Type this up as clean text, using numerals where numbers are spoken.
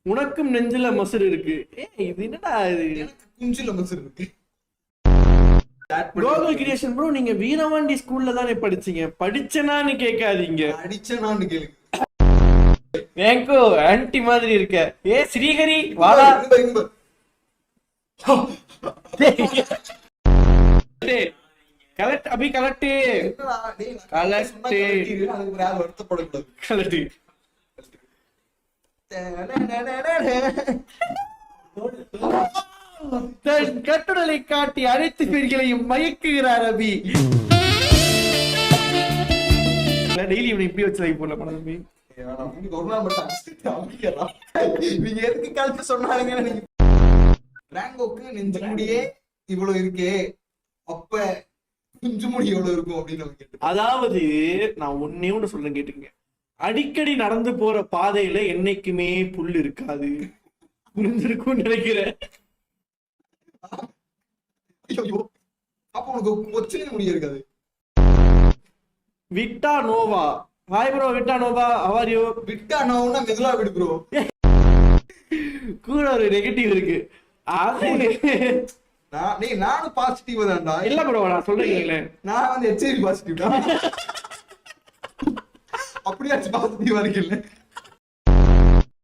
உனக்கும் நெஞ்சில மசுறு இருக்கு. இது என்னடா இது? குஞ்சில மசுறு இருக்கு. கோகுல் கிரியேஷன் ப்ரோ, நீங்க வீரவாண்டி ஸ்கூல்ல தானே படிச்சீங்க? படிச்சனான்னு கேட்காதீங்க, அடிச்சனான்னு கேளுங்க. வேங்கோ ஆன்டி மாதிரி இருக்க. ஸ்ரீஹரி வாடா. கலெக்ட் அபி கலெக்ட் வருத்தப்படக்கூடாது. கலெக்ட். தன் கட்டுடலை காட்டி அனைத்து பேர்களையும் மயக்குகிறார் அபி. டெய்லி இவனை இப்படி வச்சு லைவ் போடல தம்பி. ஒரு நாள் மட்டும் நீங்க எதுக்கு கலந்து சொன்னாங்க? ராங்கோக்கு நெஞ்சு முடியே இவ்வளவு இருக்கே, அப்ப குஞ்சு முடி எவ்வளவு இருக்கும் அப்படின்னு. அதாவது நான் ஒன்னே ஒண்ணு சொல்றேன் கேட்டுங்க. அடிக்கடி நடந்து போற பாதையில என்னைக்குமே புல் இருக்காது. புரிஞ்சிருக்கும் நினைக்கிறேன். அப்ப உனக்கு ஒச்சனை முடிய இருக்காது. விட்டா நோவா, ஹாய் ப்ரோ. விட்டா நோவா, how are you? விட்டா நோவா மெதுவா விடு ப்ரோ. கூட ஒரு நெகட்டிவ் இருக்கு. நானும் பாசிட்டிவ் தான்டா. இல்ல ப்ரோ, நான் சொல்றேன், நான் வந்து எச்ஐவி பாசிட்டிவ் தான். அப்படியாச்சும் பாசிட்டிவா இருக்குல்ல.